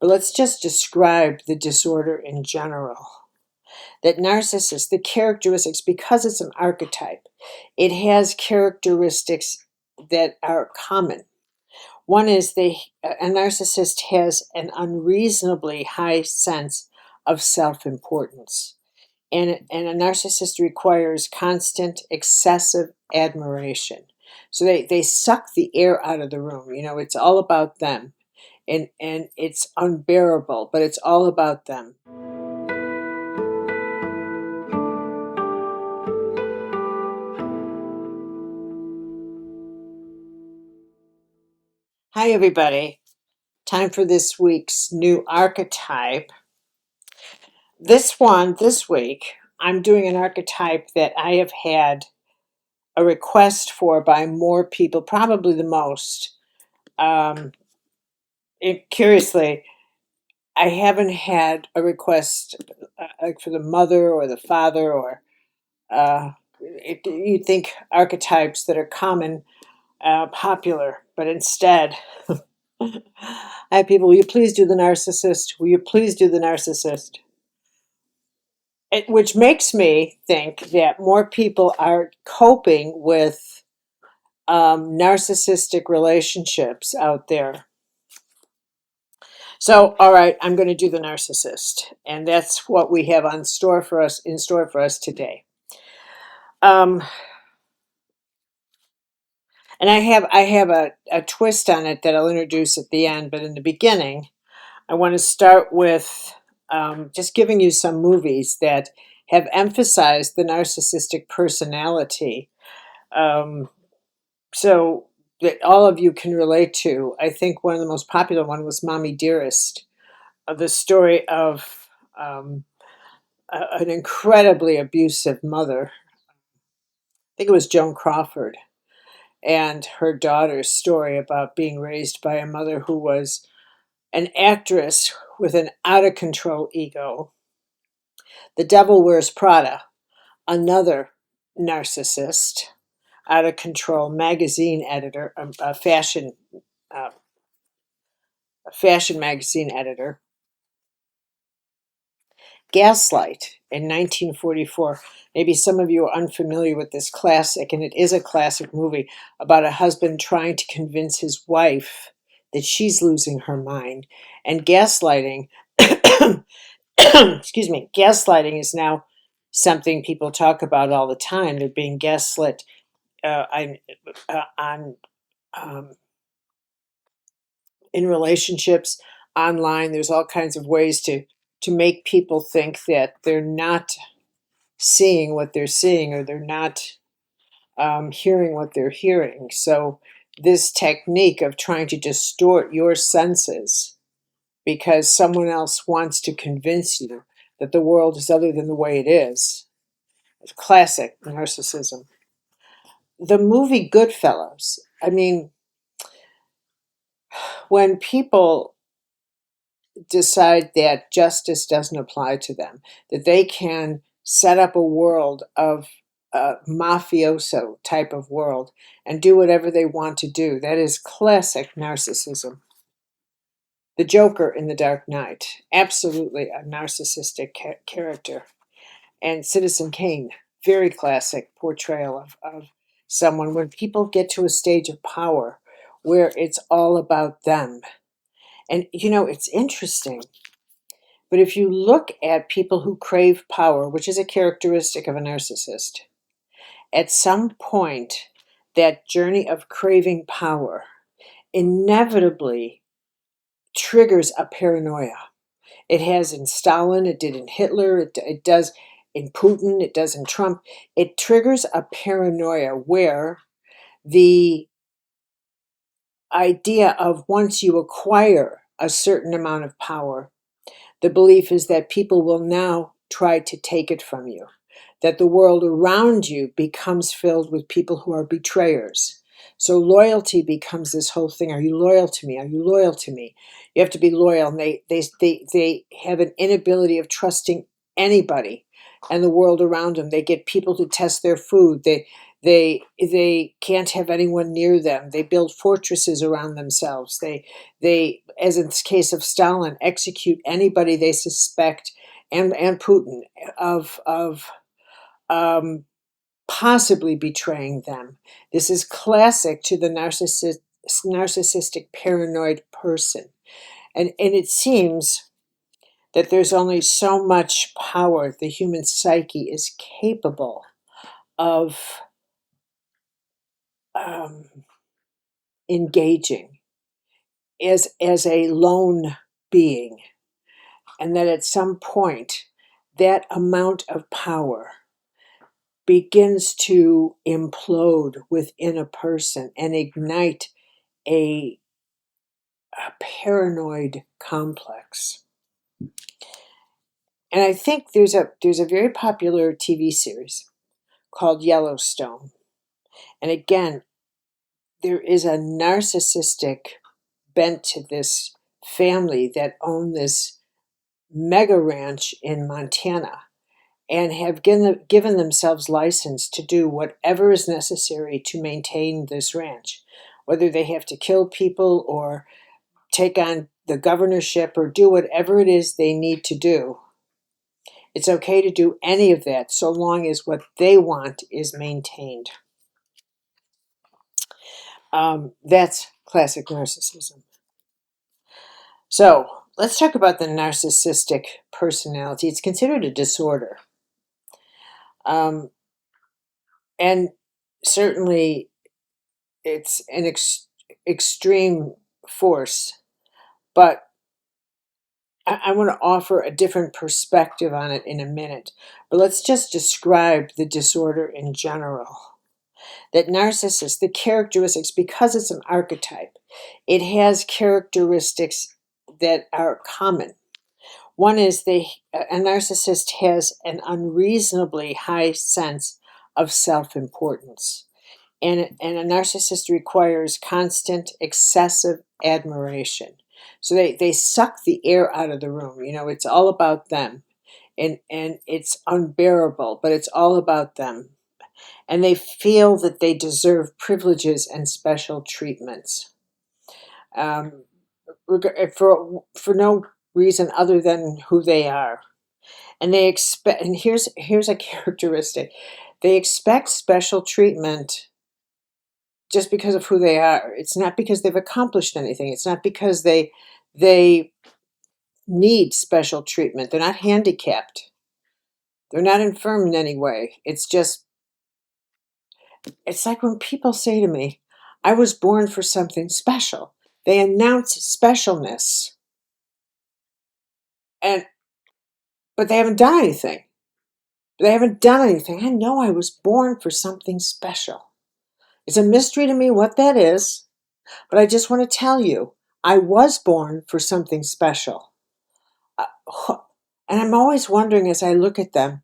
But let's just describe the disorder in general. That narcissist, the characteristics, because it's an archetype, it has characteristics that are common. One is a narcissist has an unreasonably high sense of self-importance. And a narcissist requires constant, excessive admiration. So they suck the air out of the room. It's all about them. And it's unbearable, but it's all about them. Hi, everybody. Time for this week's new archetype. This week, I'm doing an archetype that I have had a request for by more people, probably the most. Curiously, I haven't had a request like for the mother or the father or you'd think archetypes that are common, popular, but instead, I have people, will you please do the narcissist? Will you please do the narcissist? Which makes me think that more people are coping with narcissistic relationships out there. So, all right, I'm going to do the narcissist, and that's what we have in store for us today. And I have a twist on it that I'll introduce at the end, but in the beginning, I want to start with just giving you some movies that have emphasized the narcissistic personality, so that all of you can relate to. I think one of the most popular one was Mommy Dearest, the story of an incredibly abusive mother. I think it was Joan Crawford, and her daughter's story about being raised by a mother who was an actress with an out-of-control ego. The Devil Wears Prada, another narcissist, out-of-control magazine editor, a fashion magazine editor. Gaslight in 1944. Maybe some of you are unfamiliar with this classic, and it is a classic movie about a husband trying to convince his wife that she's losing her mind. And gaslighting, excuse me, gaslighting is now something people talk about all the time. They're being gaslit on in relationships, online. There's all kinds of ways to make people think that they're not seeing what they're seeing, or they're not hearing what they're hearing. So this technique of trying to distort your senses because someone else wants to convince you that the world is other than the way it is classic narcissism. The movie Goodfellas, I mean, when people decide that justice doesn't apply to them, that they can set up a world of mafioso type of world and do whatever they want to do, that is classic narcissism. The Joker in The Dark Knight, absolutely a narcissistic character. And Citizen Kane, very classic portrayal of someone when people get to a stage of power where it's all about them. And it's interesting, but if you look at people who crave power, which is a characteristic of a narcissist, at some point, that journey of craving power inevitably triggers a paranoia. It has in Stalin, it did in Hitler, it does in Putin, it does in Trump. It triggers a paranoia where the idea of once you acquire a certain amount of power, the belief is that people will now try to take it from you, that the world around you becomes filled with people who are betrayers. So loyalty becomes this whole thing. Are you loyal to me? Are you loyal to me? You have to be loyal. And they have an inability of trusting anybody and the world around them. They get people to test their food. They can't have anyone near them. They build fortresses around themselves. They, as in the case of Stalin, execute anybody they suspect, and Putin, of possibly betraying them. This is classic to the narcissistic paranoid person. And it seems that there's only so much power the human psyche is capable of engaging as a lone being, and that at some point that amount of power begins to implode within a person and ignite a paranoid complex. And I think there's a very popular TV series called Yellowstone. And again, there is a narcissistic bent to this family that own this mega ranch in Montana and have given themselves license to do whatever is necessary to maintain this ranch, whether they have to kill people or take on the governorship or do whatever it is they need to do. It's okay to do any of that so long as what they want is maintained. That's classic narcissism. So let's talk about the narcissistic personality. It's considered a disorder. And certainly it's an extreme force, but I want to offer a different perspective on it in a minute. But let's just describe the disorder in general. That narcissist, the characteristics, because it's an archetype, it has characteristics that are common. One is a narcissist has an unreasonably high sense of self-importance. And a narcissist requires constant, excessive admiration. So they suck the air out of the room. You know, it's all about them. And it's unbearable, but it's all about them. And they feel that they deserve privileges and special treatments. For no reason other than who they are. And they expect, and here's a characteristic. They expect special treatment just because of who they are. It's not because they've accomplished anything. It's not because they need special treatment. They're not handicapped. They're not infirm in any way. It's like when people say to me, I was born for something special. They announce specialness. But they haven't done anything. I know I was born for something special. It's a mystery to me what that is, but I just want to tell you, I was born for something special. And I'm always wondering as I look at them,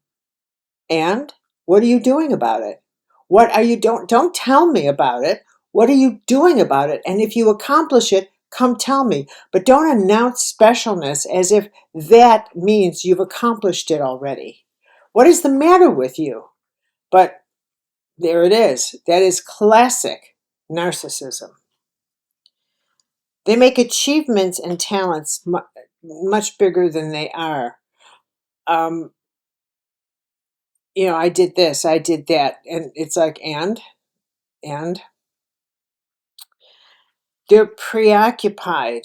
and what are you doing about it? What are you don't tell me about it. What are you doing about it? And if you accomplish it, come tell me. But don't announce specialness as if that means you've accomplished it already. What is the matter with you? But there it is. That is classic narcissism. They make achievements and talents much bigger than they are. I did this, I did that. And it's like, and they're preoccupied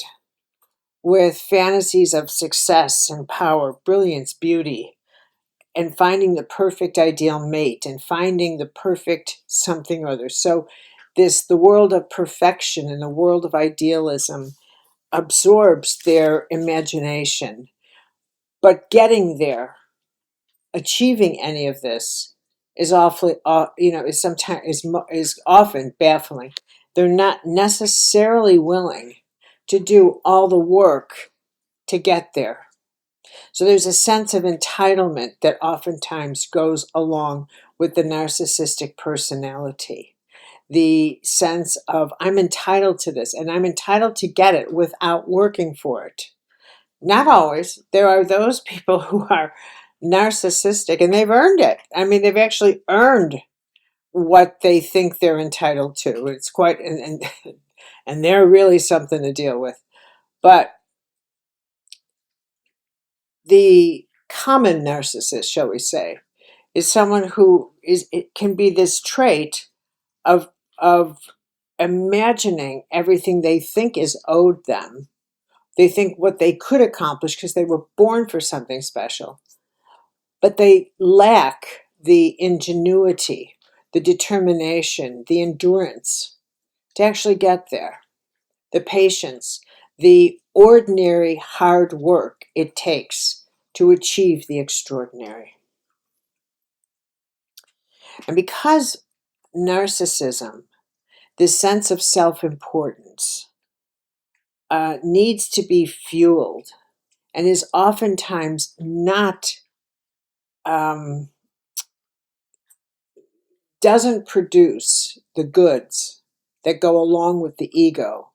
with fantasies of success and power, brilliance, beauty, and finding the perfect ideal mate and finding the perfect something or other. So the world of perfection and the world of idealism absorbs their imagination. But getting there, achieving any of this is is often baffling. They're not necessarily willing to do all the work to get there. So there's a sense of entitlement that oftentimes goes along with the narcissistic personality. The sense of, I'm entitled to this, and I'm entitled to get it without working for it. Not always. There are those people who are narcissistic, and they've earned it. I mean, they've actually earned what they think they're entitled to. It's quite, and they're really something to deal with. But the common narcissist, shall we say, is someone who it can be this trait of of imagining everything they think is owed them. They think what they could accomplish because they were born for something special, but they lack the ingenuity, the determination, the endurance to actually get there, the patience, the ordinary hard work it takes to achieve the extraordinary. And because narcissism, this sense of self-importance, needs to be fueled and is oftentimes not, um, doesn't produce the goods that go along with the ego.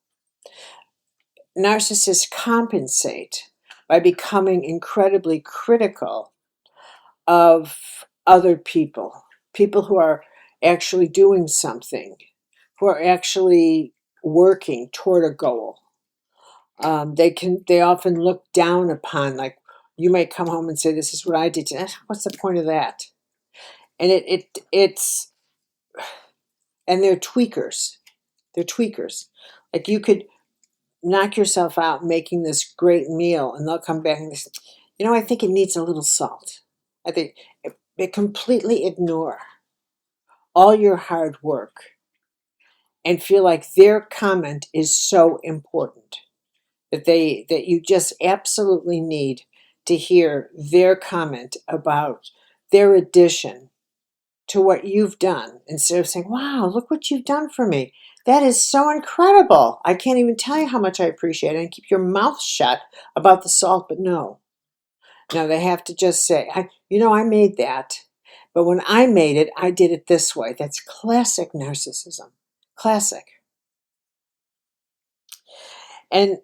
Narcissists compensate by becoming incredibly critical of other people, people who are actually doing something, who are actually working toward a goal. They often look down upon, like, you might come home and say, "This is what I did today." What's the point of that? And it's and they're tweakers. They're tweakers. Like, you could knock yourself out making this great meal, and they'll come back and say, I think it needs a little salt. I think they completely ignore all your hard work and feel like their comment is so important that you just absolutely need to hear their comment about their addition to what you've done, instead of saying, "Wow, look what you've done for me. That is so incredible. I can't even tell you how much I appreciate it." And keep your mouth shut about the salt. But no, they have to just say, I made that. But when I made it, I did it this way. That's classic narcissism. Classic. And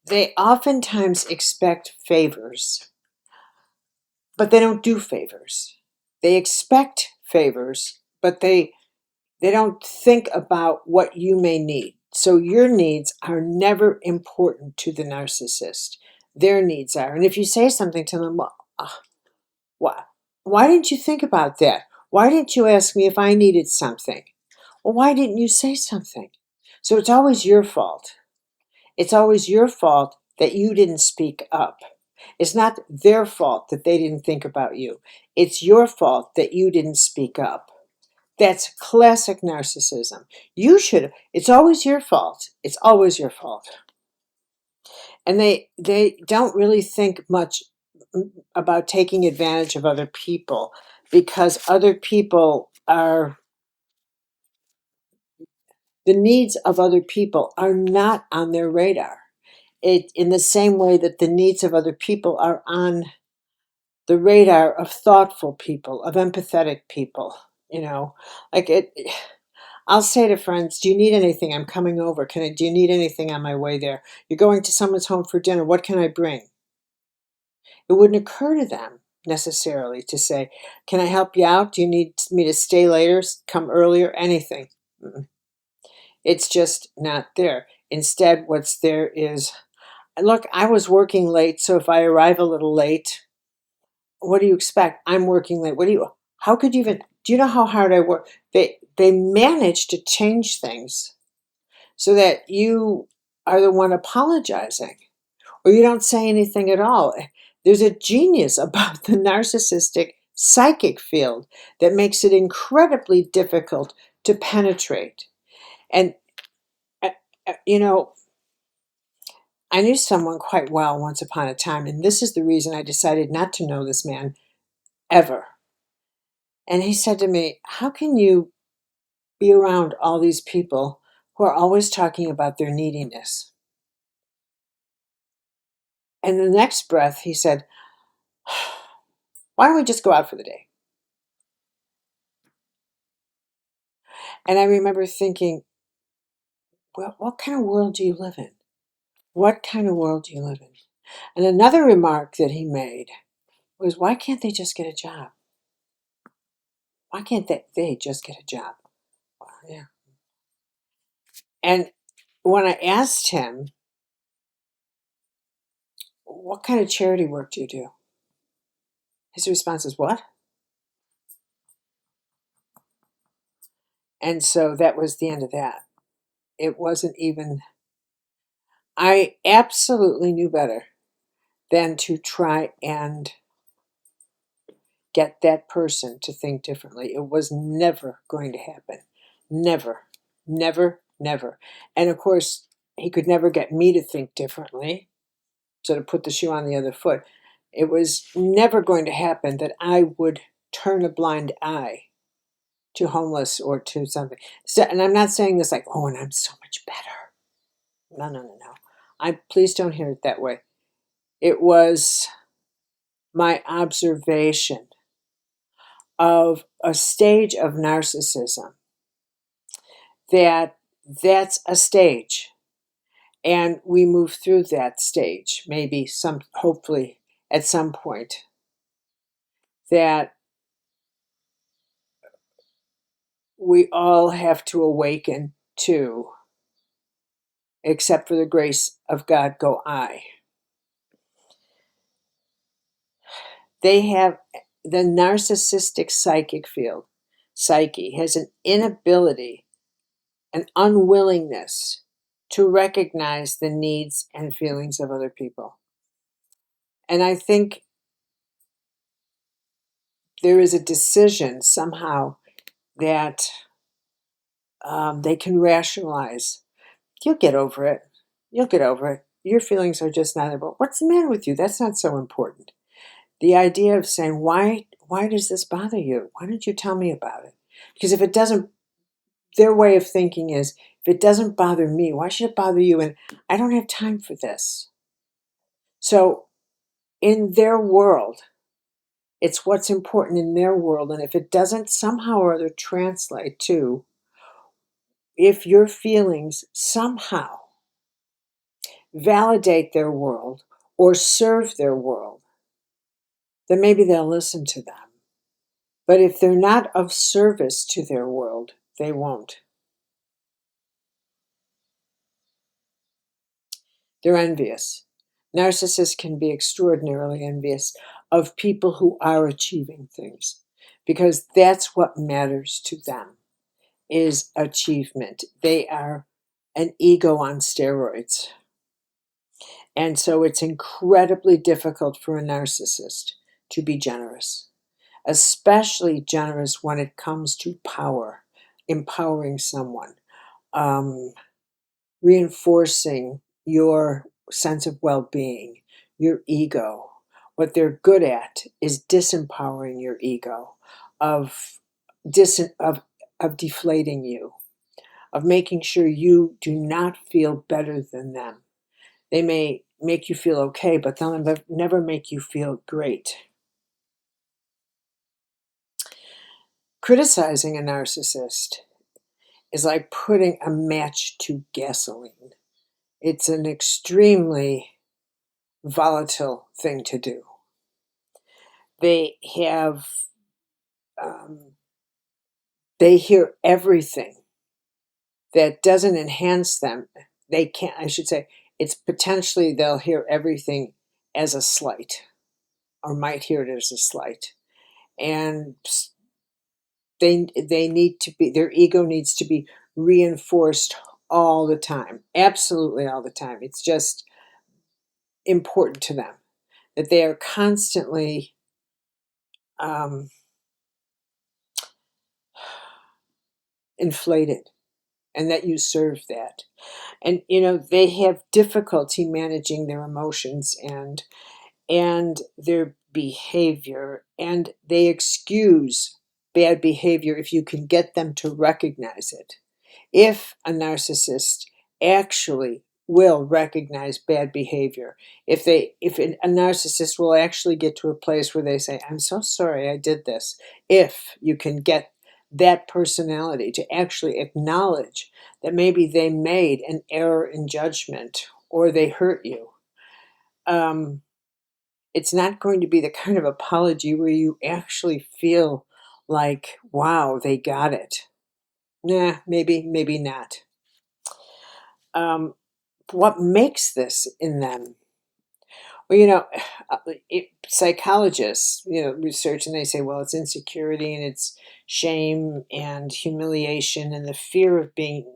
they oftentimes expect favors, but they don't do favors. They expect favors, but they don't think about what you may need. So your needs are never important to the narcissist. Their needs are. And if you say something to them, well, why didn't you think about that? Why didn't you ask me if I needed something? Well, why didn't you say something? So it's always your fault. It's always your fault that you didn't speak up. It's not their fault that they didn't think about you. It's your fault that you didn't speak up. That's classic narcissism. It's always your fault. It's always your fault. And they don't really think much about taking advantage of other people, because other people the needs of other people are not on their radar. In the same way that the needs of other people are on the radar of thoughtful people, of empathetic people, like it. I'll say to friends, "Do you need anything? I'm coming over. Do you need anything on my way there? You're going to someone's home for dinner. What can I bring?" It wouldn't occur to them necessarily to say, "Can I help you out? Do you need me to stay later, come earlier?" Anything. It's just not there. Instead, what's there is, "Look, I was working late, so if I arrive a little late, what do you expect? I'm working late. How could you even, do you know how hard I work?" They manage to change things so that you are the one apologizing, or you don't say anything at all. There's a genius about the narcissistic psychic field that makes it incredibly difficult to penetrate. And, uh, uh, you know, I knew someone quite well once upon a time, and this is the reason I decided not to know this man ever. And he said to me, "How can you be around all these people who are always talking about their neediness?" And the next breath, he said, "Why don't we just go out for the day?" And I remember thinking, well, what kind of world do you live in? What kind of world do you live in? And another remark that he made was, "Why can't they just get a job?" Why can't they just get a job? Well, yeah. And when I asked him, what kind of charity work do you do? His response is, what? And so that was the end of that. It wasn't even, I absolutely knew better than to try and get that person to think differently. It was never going to happen. Never, never, never. And of course, he could never get me to think differently. So to put the shoe on the other foot, it was never going to happen that I would turn a blind eye to homeless or to something. So, and I'm not saying this like, oh, and I'm so much better. No, no, no, no. Please don't hear it that way. It was my observation of a stage of narcissism that's a stage, and we move through that stage, maybe hopefully at some point, that we all have to awaken to, except for the grace of God go I. They have the narcissistic psychic field. Psyche has an inability, an unwillingness to recognize the needs and feelings of other people. And I think there is a decision somehow that they can rationalize. You'll get over it. You'll get over it. Your feelings are just not about, what's the matter with you? That's not so important. The idea of saying, why does this bother you? Why don't you tell me about it? Because if it doesn't, their way of thinking is, if it doesn't bother me, why should it bother you? And I don't have time for this. So in their world, it's what's important in their world. And if it doesn't somehow or other translate to, if your feelings somehow validate their world or serve their world, then maybe they'll listen to them. But if they're not of service to their world, they won't. They're envious. Narcissists can be extraordinarily envious of people who are achieving things, because that's what matters to them, is achievement. They are an ego on steroids. And so it's incredibly difficult for a narcissist to be generous, especially generous when it comes to power, empowering someone, reinforcing your sense of well-being, your ego. What they're good at is disempowering your ego, of deflating you, of making sure you do not feel better than them. They may make you feel okay, but they'll never make you feel great. Criticizing a narcissist is like putting a match to gasoline. It's an extremely volatile thing to do. They have, they hear everything that doesn't enhance them. They can't, I should say, it's potentially they'll hear everything as a slight, or might hear it as a slight. And they need to be, their ego needs to be reinforced all the time, absolutely all the time. It's just important to them that they are constantly inflated, and that you serve that. And they have difficulty managing their emotions and their behavior, and they excuse bad behavior if you can get them to recognize it. If a narcissist actually will recognize bad behavior, if a narcissist will actually get to a place where they say, I'm so sorry I did this, if you can get that personality to actually acknowledge that maybe they made an error in judgment or they hurt you, it's not going to be the kind of apology where you actually feel like, wow, they got it. Nah, maybe not. What makes this in them? Well, psychologists, research, and they say, well, it's insecurity and it's shame and humiliation and the fear of being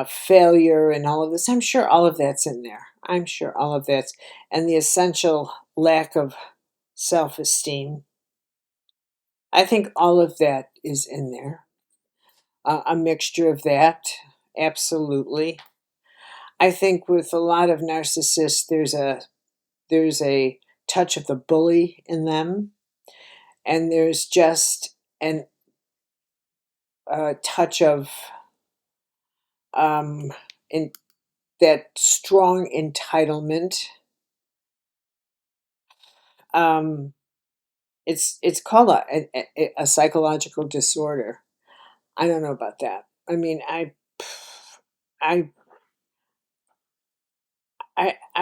failure and all of this. I'm sure all of that's in there. I'm sure all of that's, and the essential lack of self-esteem. I think all of that is in there. A mixture of that, absolutely. I think with a lot of narcissists, there's a touch of the bully in them, and there's just an a touch of in that strong entitlement. Um, it's called a psychological disorder. I don't know about that. I mean, I I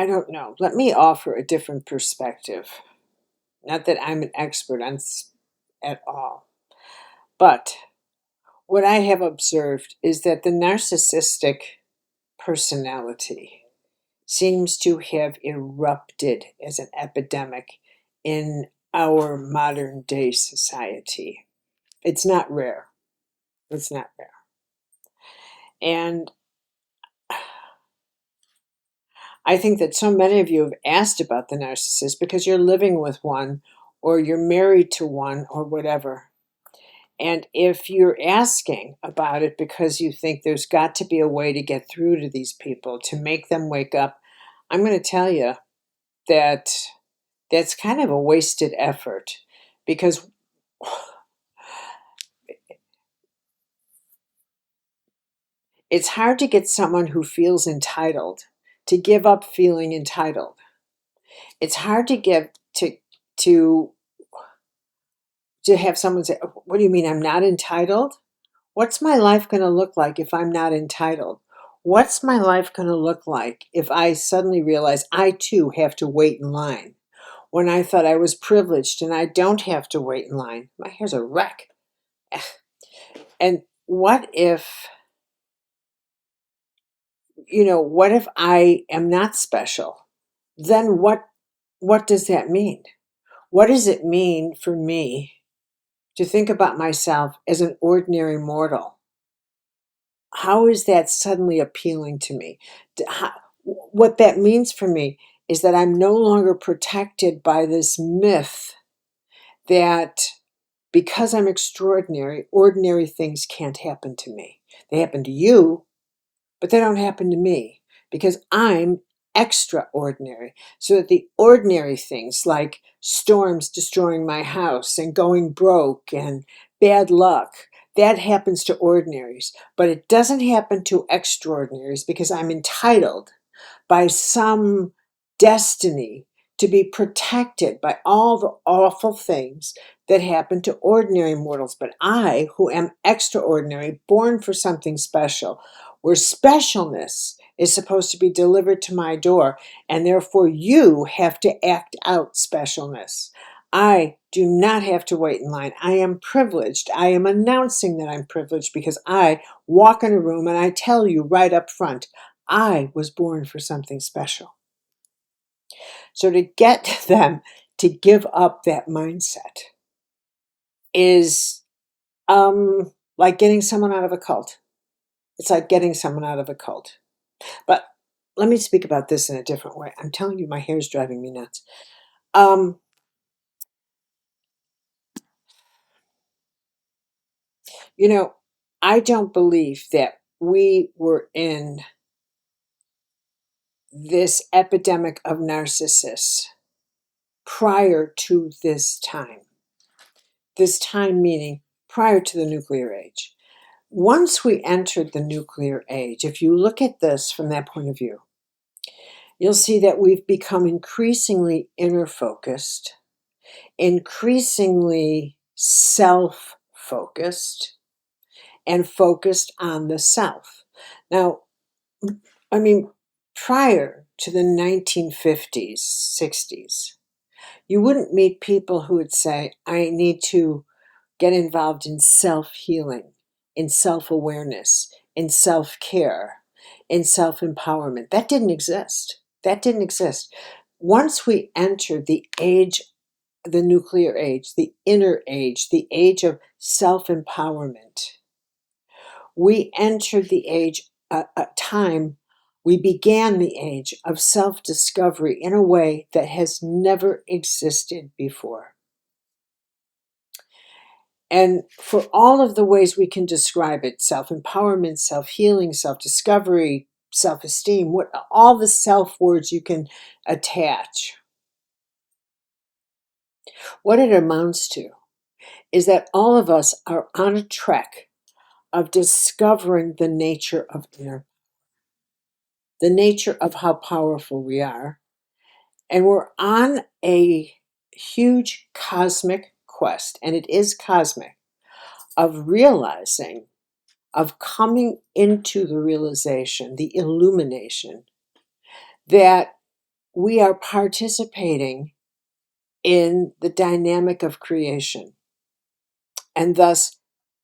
don't know. Let me offer a different perspective. Not that I'm an expert on at all, but what I have observed is that the narcissistic personality seems to have erupted as an epidemic in our modern day society. It's not rare. It's not rare. And I think that so many of you have asked about the narcissist because you're living with one or you're married to one or whatever. And if you're asking about it because you think there's got to be a way to get through to these people, to make them wake up, I'm going to tell you that that's kind of a wasted effort, because it's hard to get someone who feels entitled to give up feeling entitled. It's hard to get to have someone say, "What do you mean I'm not entitled? What's my life going to look like if I'm not entitled? What's my life going to look like if I suddenly realize I too have to wait in line when I thought I was privileged and I don't have to wait in line? My hair's a wreck." And what if I am not special? Then what does that mean? What does it mean for me to think about myself as an ordinary mortal? How is that suddenly appealing to me? What that means for me is that I'm no longer protected by this myth that because I'm extraordinary, ordinary things can't happen to me. They happen to you, but they don't happen to me because I'm extraordinary. So that the ordinary things like storms destroying my house and going broke and bad luck, that happens to ordinaries. But it doesn't happen to extraordinaries because I'm entitled by some destiny to be protected by all the awful things that happen to ordinary mortals. But I, who am extraordinary, born for something special, where specialness is supposed to be delivered to my door, and therefore you have to act out specialness. I do not have to wait in line. I am privileged. I am announcing that I'm privileged because I walk in a room and I tell you right up front, I was born for something special. So to get them to give up that mindset is like getting someone out of a cult. It's like getting someone out of a cult. But let me speak about this in a different way. I'm telling you, my hair is driving me nuts. You know, I don't believe that we were in this epidemic of narcissists prior to this time. This time meaning prior to the nuclear age. Once we entered the nuclear age, if you look at this from that point of view, you'll see that we've become increasingly inner focused, increasingly self focused, and focused on the self. Now, I mean, prior to the 1950s, 60s, you wouldn't meet people who would say, I need to get involved in self-healing, in self-awareness, in self-care, in self-empowerment. That didn't exist. That didn't exist. Once we entered the age, the nuclear age, the inner age, the age of self-empowerment, we entered the age, a time, we began the age of self-discovery in a way that has never existed before. And for all of the ways we can describe it, self-empowerment, self-healing, self-discovery, self-esteem, what all the self words you can attach, what it amounts to is that all of us are on a trek of discovering the nature of inner, the nature of how powerful we are. And we're on a huge cosmic quest, and it is cosmic, of realizing, of coming into the realization, the illumination, that we are participating in the dynamic of creation. And thus,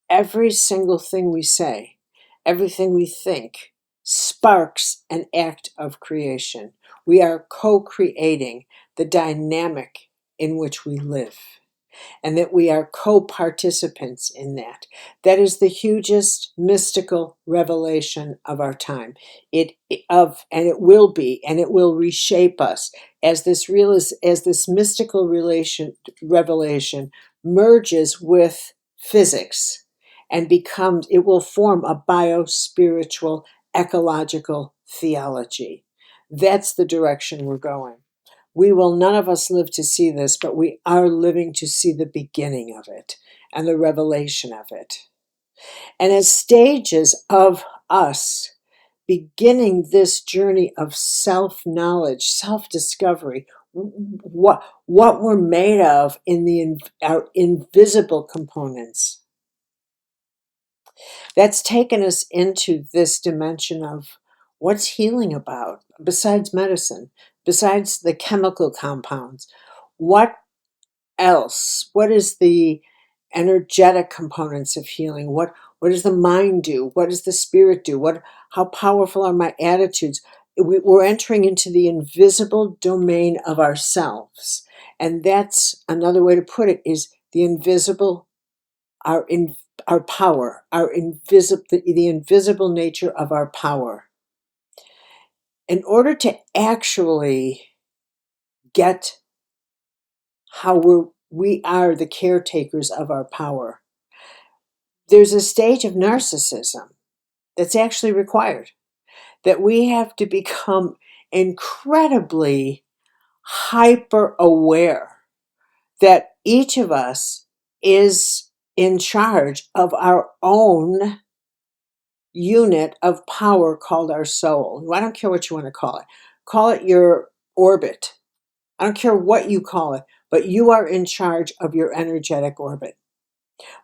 every single thing we say, everything we think, sparks an act of creation. We are co-creating the dynamic in which we live, and that we are co-participants in that. That is the hugest mystical revelation of our time. And it will be, and it will reshape us as this mystical revelation merges with physics and becomes, it will form a bio-spiritual ecological theology. That's the direction we're going. We will none of us live to see this, but we are living to see the beginning of it and the revelation of it. And as stages of us beginning this journey of self-knowledge, self-discovery, what we're made of in our invisible components, that's taken us into this dimension of what's healing about, besides medicine, besides the chemical compounds. What else? What is the energetic components of healing? What does the mind do? What does the spirit do? How powerful are my attitudes? We're entering into the invisible domain of ourselves. And that's another way to put it, is the invisible, our power, the invisible nature of our power. In order to actually get how we are the caretakers of our power, there's a stage of narcissism that's actually required, that we have to become incredibly hyper aware that each of us is in charge of our own unit of power called our soul. I don't care what you want to call it. Call it your orbit. I don't care what you call it, but you are in charge of your energetic orbit,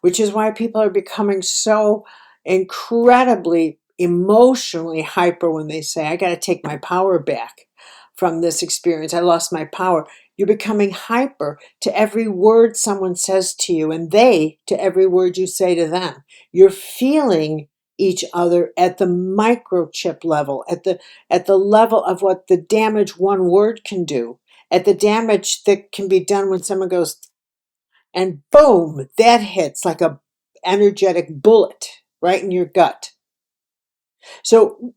which is why people are becoming so incredibly emotionally hyper when they say, I got to take my power back from this experience. I lost my power. You're becoming hyper to every word someone says to you, and they to every word you say to them. You're feeling each other at the microchip level, at the level of what the damage one word can do, at the damage that can be done when someone goes, and boom, that hits like a energetic bullet right in your gut. So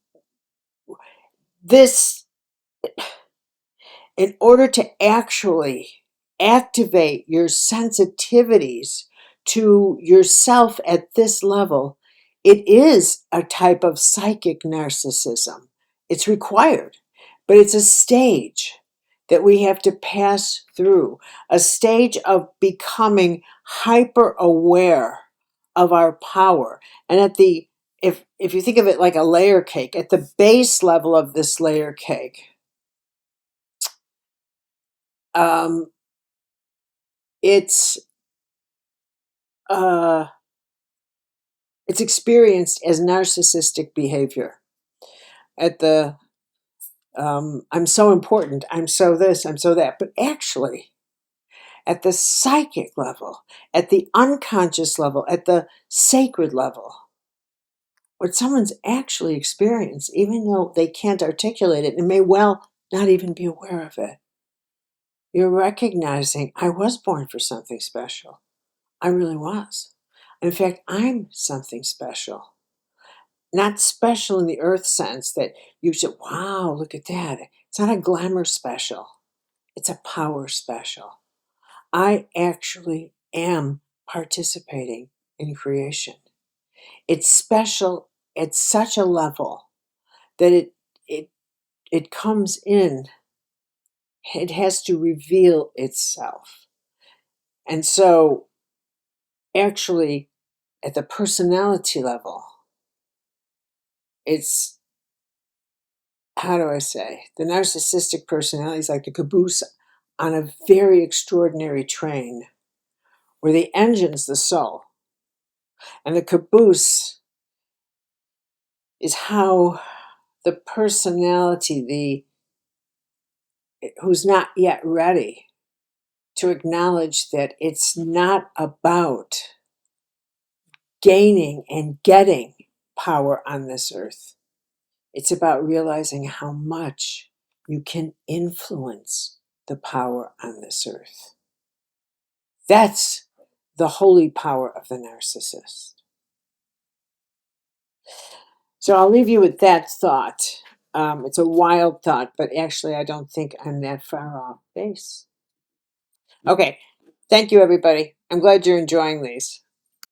this, in order to actually activate your sensitivities to yourself at this level, it is a type of psychic narcissism. It's required, but it's a stage that we have to pass through, a stage of becoming hyper aware of our power. And at the, if you think of it like a layer cake, at the base level of this layer cake, um, it's experienced as narcissistic behavior. At the I'm so important, I'm so this, I'm so that. But actually, at the psychic level, at the unconscious level, at the sacred level. What someone's actually experienced, even though they can't articulate it and may well not even be aware of it. You're recognizing, I was born for something special. I really was. In fact, I'm something special. Not special in the earth sense that you say, wow, look at that. It's not a glamour special. It's a power special. I actually am participating in creation. It's special at such a level that it comes in. It has to reveal itself. And so actually at the personality level, it's, how do I say, the narcissistic personality is like the caboose on a very extraordinary train where the engine's the soul. And the caboose is how the personality, who's not yet ready to acknowledge that it's not about gaining and getting power on this earth. It's about realizing how much you can influence the power on this earth. That's the holy power of the narcissist. So I'll leave you with that thought. It's a wild thought, but actually I don't think I'm that far off base. Okay, thank you everybody. I'm glad you're enjoying these.